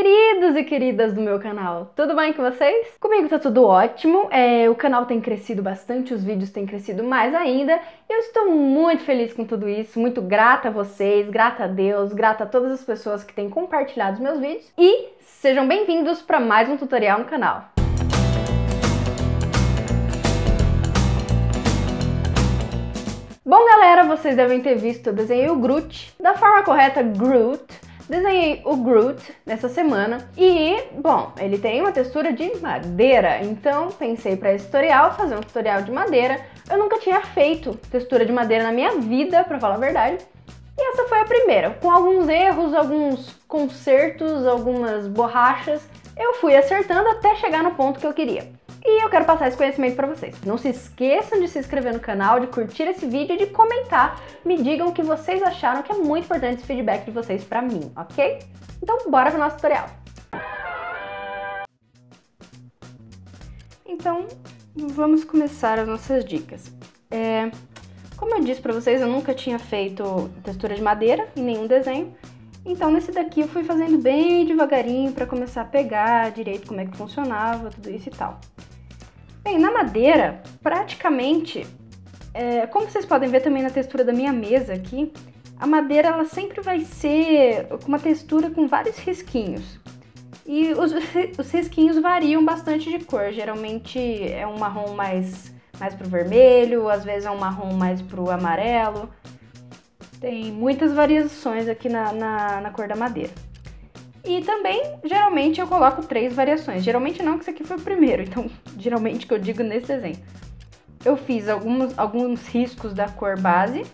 queridos e queridas do meu canal, tudo bem com vocês? Comigo tá tudo ótimo, o canal tem crescido bastante, os vídeos têm crescido mais ainda, e eu estou muito feliz com tudo isso, muito grata a vocês, grata a Deus, grata a todas as pessoas que têm compartilhado os meus vídeos, e sejam bem-vindos para mais um tutorial no canal. Bom galera, vocês devem ter visto, eu desenhei o Groot, da forma correta, Groot. Desenhei o Groot nessa semana e, bom, ele tem uma textura de madeira, então pensei para esse tutorial fazer um tutorial de madeira. Eu nunca tinha feito textura de madeira na minha vida, para falar a verdade, e essa foi a primeira. Com alguns erros, alguns consertos, algumas borrachas, eu fui acertando até chegar no ponto que eu queria. E eu quero passar esse conhecimento para vocês. Não se esqueçam de se inscrever no canal, de curtir esse vídeo e de comentar. Me digam o que vocês acharam, que é muito importante esse feedback de vocês para mim, ok? Então bora pro nosso tutorial. Então vamos começar as nossas dicas. Como eu disse para vocês, eu nunca tinha feito textura de madeira em nenhum desenho. Então nesse daqui eu fui fazendo bem devagarinho para começar a pegar direito como é que funcionava, tudo isso e tal. Bem, na madeira, praticamente, como vocês podem ver também na textura da minha mesa aqui, a madeira ela sempre vai ser com uma textura com vários risquinhos. E os risquinhos variam bastante de cor, geralmente é um marrom mais pro vermelho, às vezes é um marrom mais pro amarelo. Tem muitas variações aqui na cor da madeira. E também, geralmente, eu coloco 3 variações. Geralmente não, que isso aqui foi o primeiro. Então, geralmente, que eu digo nesse desenho. Eu fiz alguns riscos da cor base.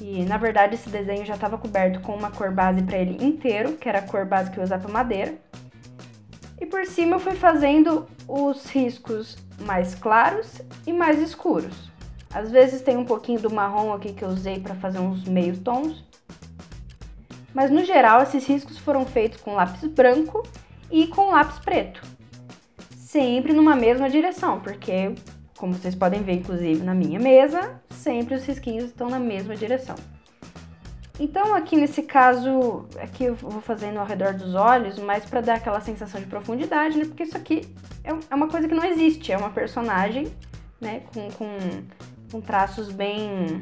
E, na verdade, esse desenho já estava coberto com uma cor base para ele inteiro, que era a cor base que eu usava para madeira. E por cima eu fui fazendo os riscos mais claros e mais escuros. Às vezes tem um pouquinho do marrom aqui que eu usei para fazer uns meios tons. Mas no geral esses riscos foram feitos com lápis branco e com lápis preto. Sempre numa mesma direção, porque, como vocês podem ver inclusive na minha mesa, sempre os risquinhos estão na mesma direção. Então aqui nesse caso, aqui eu vou fazendo ao redor dos olhos, mais para dar aquela sensação de profundidade, né? Porque isso aqui é uma coisa que não existe, é uma personagem, né? Com traços bem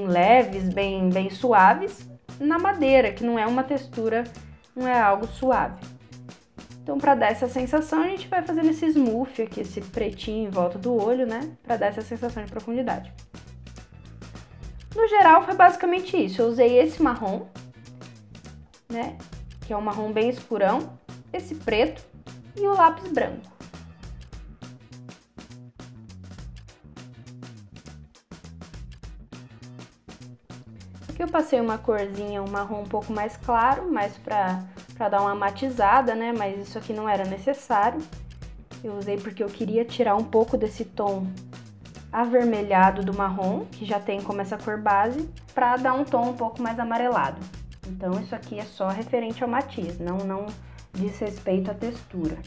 leves, bem suaves, na madeira, que não é uma textura, não é algo suave. Então, para dar essa sensação, a gente vai fazendo esse smooth aqui, esse pretinho em volta do olho, né? Para dar essa sensação de profundidade. No geral, foi basicamente isso. Eu usei esse marrom, né? Que é um marrom bem escurão, esse preto e o lápis branco. Aqui eu passei uma corzinha, um marrom um pouco mais claro, mais pra dar uma matizada, né? Mas isso aqui não era necessário. Eu usei porque eu queria tirar um pouco desse tom avermelhado do marrom, que já tem como essa cor base, pra dar um tom um pouco mais amarelado. Então isso aqui é só referente ao matiz, não diz respeito à textura.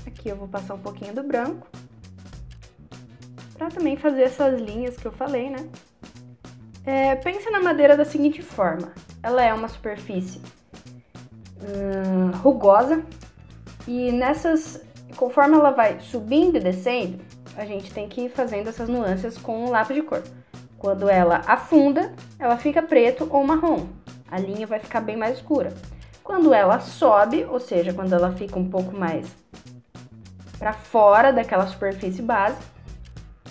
Aqui eu vou passar um pouquinho do branco, para também fazer essas linhas que eu falei, né? Pensa na madeira da seguinte forma. Ela é uma superfície rugosa e conforme ela vai subindo e descendo, a gente tem que ir fazendo essas nuances com o lápis de cor. Quando ela afunda, ela fica preto ou marrom. A linha vai ficar bem mais escura. Quando ela sobe, ou seja, quando ela fica um pouco mais para fora daquela superfície base,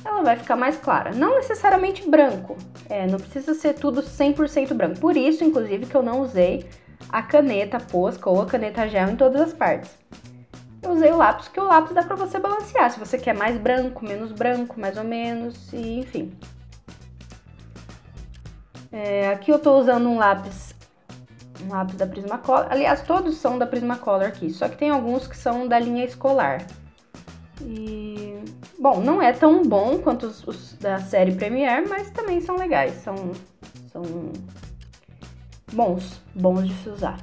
ela vai ficar mais clara. Não necessariamente branco, não precisa ser tudo 100% branco. Por isso, inclusive, que eu não usei a caneta Posca ou a caneta gel em todas as partes. Eu usei o lápis, porque o lápis dá pra você balancear, se você quer mais branco, menos branco, mais ou menos, e enfim. Aqui eu tô usando um lápis da Prismacolor. Aliás, todos são da Prismacolor aqui, só que tem alguns que são da linha escolar. E, bom, não é tão bom quanto os da série Premier, mas também são legais, são bons de se usar.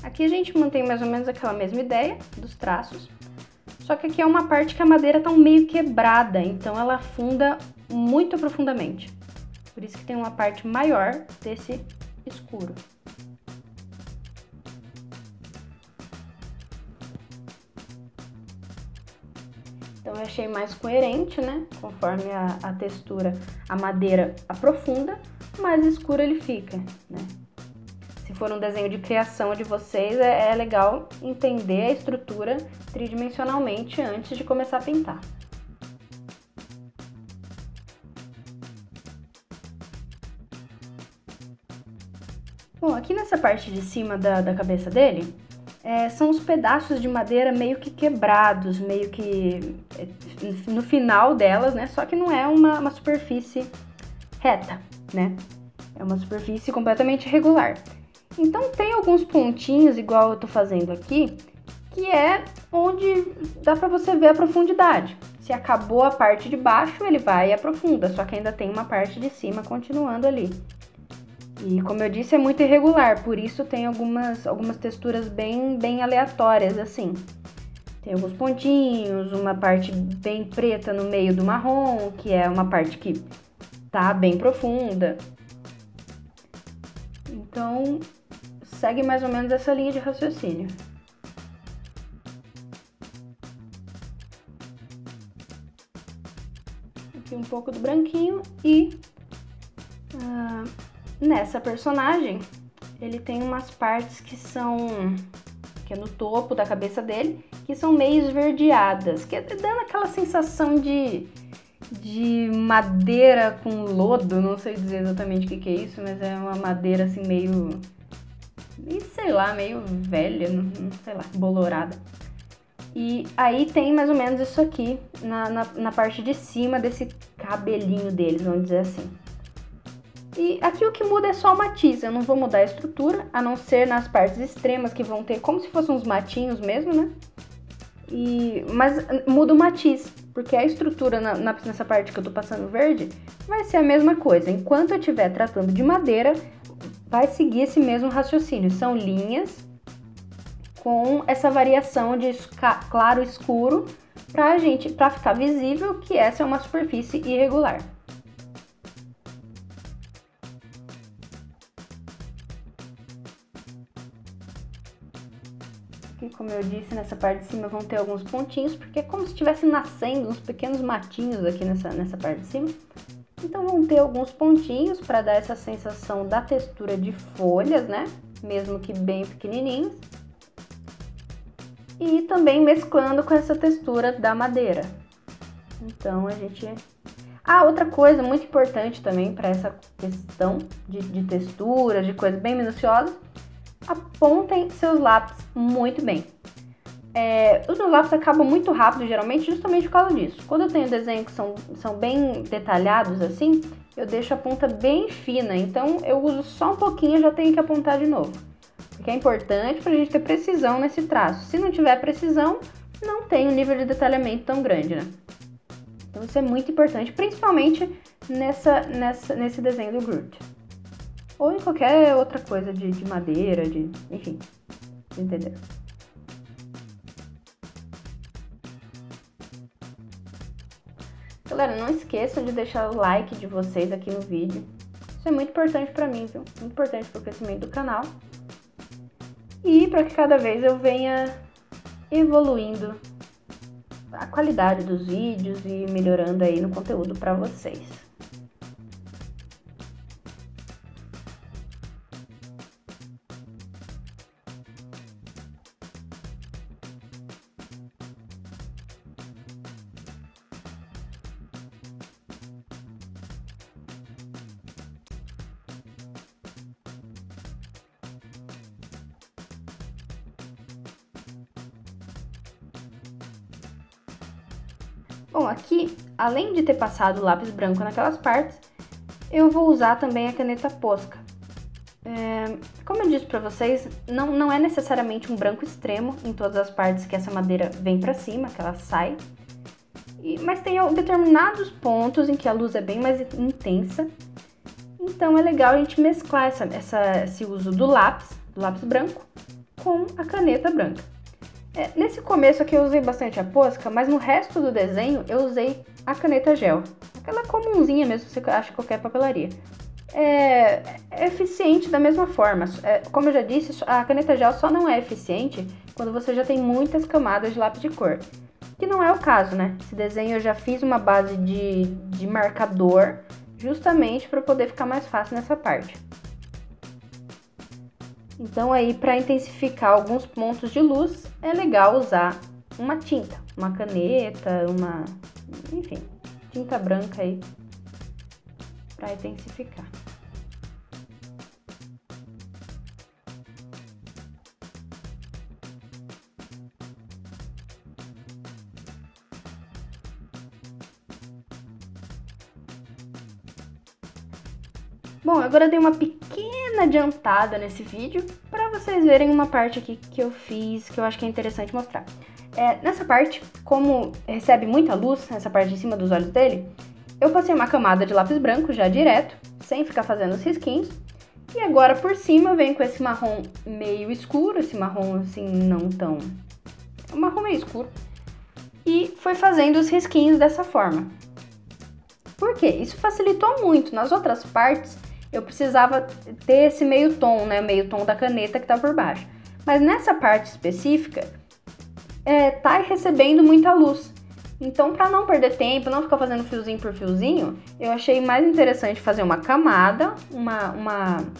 Aqui Aqui a gente mantém mais ou menos aquela mesma ideia dos traços, só que aqui é uma parte que a madeira está meio quebrada, então ela afunda muito profundamente. Por isso que tem uma parte maior desse escuro. Então eu achei mais coerente, né? Conforme a textura, a madeira aprofunda, mais escuro ele fica, né? Se for um desenho de criação de vocês, é legal entender a estrutura tridimensionalmente antes de começar a pintar. Bom, aqui nessa parte de cima da cabeça dele, são os pedaços de madeira meio que quebrados, meio que no final delas, né? Só que não é uma superfície reta, né? É uma superfície completamente irregular. Então tem alguns pontinhos, igual eu tô fazendo aqui, que é onde dá pra você ver a profundidade. Se acabou a parte de baixo, ele vai e aprofunda, só que ainda tem uma parte de cima continuando ali. E como eu disse, é muito irregular, por isso tem algumas texturas bem aleatórias, assim. Tem alguns pontinhos, uma parte bem preta no meio do marrom, que é uma parte que tá bem profunda. Então, segue mais ou menos essa linha de raciocínio. Aqui um pouco do branquinho e nessa personagem ele tem umas partes que é no topo da cabeça dele, que são meio esverdeadas, que é dando aquela sensação de madeira com lodo, não sei dizer exatamente o que é isso, mas é uma madeira assim meio sei lá, meio velha, não sei lá, bolorada. E aí tem mais ou menos isso aqui na parte de cima desse cabelinho deles, vamos dizer assim. E aqui o que muda é só o matiz, eu não vou mudar a estrutura, a não ser nas partes extremas que vão ter como se fossem uns matinhos mesmo, né? Mas muda o matiz, porque a estrutura nessa parte que eu tô passando verde vai ser a mesma coisa. Enquanto eu estiver tratando de madeira, vai seguir esse mesmo raciocínio. São linhas com essa variação de claro e escuro pra ficar visível que essa é uma superfície irregular. Aqui, como eu disse, nessa parte de cima vão ter alguns pontinhos, porque é como se estivesse nascendo uns pequenos matinhos aqui nessa parte de cima. Então vão ter alguns pontinhos para dar essa sensação da textura de folhas, né? Mesmo que bem pequenininhos. E também mesclando com essa textura da madeira. Então a gente... outra coisa muito importante também para essa questão de textura, de coisas bem minuciosas, apontem seus lápis muito bem. Os meus lápis acabam muito rápido, geralmente, justamente por causa disso. Quando eu tenho desenhos que são bem detalhados assim, eu deixo a ponta bem fina, então eu uso só um pouquinho e já tenho que apontar de novo. Porque é importante pra gente ter precisão nesse traço. Se não tiver precisão, não tem um nível de detalhamento tão grande, né? Então isso é muito importante, principalmente nesse desenho do Groot. Ou em qualquer outra coisa de madeira, enfim, entendeu? Galera, não esqueçam de deixar o like de vocês aqui no vídeo. Isso é muito importante pra mim, viu? Muito importante pro crescimento do canal. E para que cada vez eu venha evoluindo a qualidade dos vídeos e melhorando aí no conteúdo pra vocês. Bom, aqui, além de ter passado o lápis branco naquelas partes, eu vou usar também a caneta Posca. Como eu disse pra vocês, não é necessariamente um branco extremo em todas as partes que essa madeira vem pra cima, que ela sai. Mas tem determinados pontos em que a luz é bem mais intensa. Então é legal a gente mesclar esse uso do lápis branco, com a caneta branca. Nesse começo aqui eu usei bastante a Posca, mas no resto do desenho eu usei a caneta gel. Aquela comunzinha mesmo, você acha em qualquer papelaria. É eficiente da mesma forma. Como eu já disse, a caneta gel só não é eficiente quando você já tem muitas camadas de lápis de cor. Que não é o caso, né? Esse desenho eu já fiz uma base de marcador justamente para poder ficar mais fácil nessa parte. Então aí, para intensificar alguns pontos de luz, é legal usar uma tinta, uma caneta, enfim, tinta branca aí para intensificar. Bom, agora eu dei uma pequena adiantada nesse vídeo para vocês verem uma parte aqui que eu fiz que eu acho que é interessante mostrar. Nessa parte, como recebe muita luz, essa parte em cima dos olhos dele, eu passei uma camada de lápis branco já direto, sem ficar fazendo os risquinhos. E agora por cima eu venho com esse marrom meio escuro, esse marrom assim não tão... um marrom meio escuro. E foi fazendo os risquinhos dessa forma. Por quê? Isso facilitou muito. Nas outras partes eu precisava ter esse meio tom, né? Meio tom da caneta que tá por baixo. Mas nessa parte específica, tá recebendo muita luz. Então, para não perder tempo, não ficar fazendo fiozinho por fiozinho, eu achei mais interessante fazer uma camada,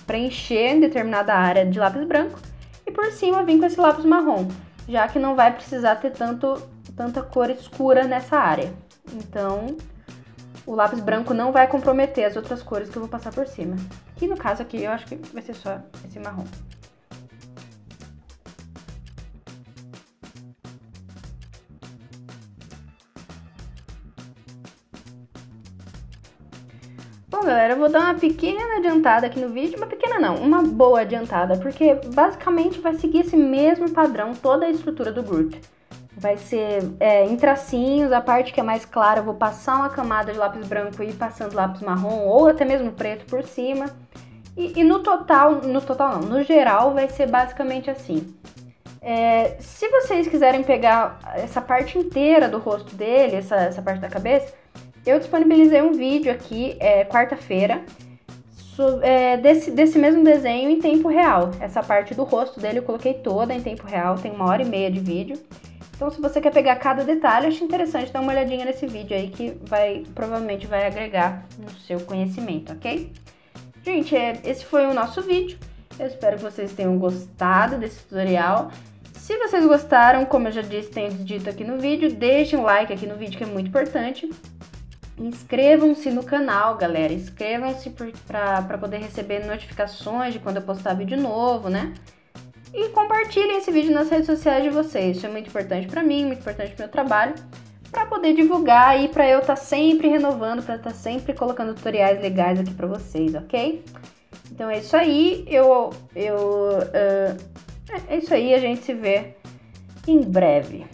preencher em determinada área de lápis branco e por cima vir com esse lápis marrom, já que não vai precisar ter tanta cor escura nessa área. Então, o lápis branco não vai comprometer as outras cores que eu vou passar por cima. Que no caso aqui eu acho que vai ser só esse marrom. Bom, galera, eu vou dar uma pequena adiantada aqui no vídeo. Uma pequena não, uma boa adiantada, porque basicamente vai seguir esse mesmo padrão toda a estrutura do Groot. Vai ser em tracinhos, a parte que é mais clara eu vou passar uma camada de lápis branco e ir passando lápis marrom ou até mesmo preto por cima. E no geral vai ser basicamente assim. Se vocês quiserem pegar essa parte inteira do rosto dele, essa parte da cabeça, eu disponibilizei um vídeo aqui, quarta-feira, desse mesmo desenho em tempo real. Essa parte do rosto dele eu coloquei toda em tempo real, tem 1h30 de vídeo. Então, se você quer pegar cada detalhe, acho interessante dar uma olhadinha nesse vídeo aí que provavelmente vai agregar no seu conhecimento, ok? Gente, esse foi o nosso vídeo. Eu espero que vocês tenham gostado desse tutorial. Se vocês gostaram, como eu já disse, tenho dito aqui no vídeo, deixem um like aqui no vídeo que é muito importante. Inscrevam-se no canal, galera. Inscrevam-se para poder receber notificações de quando eu postar vídeo novo, né? E compartilhem esse vídeo nas redes sociais de vocês. Isso é muito importante para mim, muito importante pro meu trabalho, para poder divulgar e para eu estar sempre renovando, para estar sempre colocando tutoriais legais aqui para vocês, ok? Então é isso aí. É isso aí, a gente se vê em breve.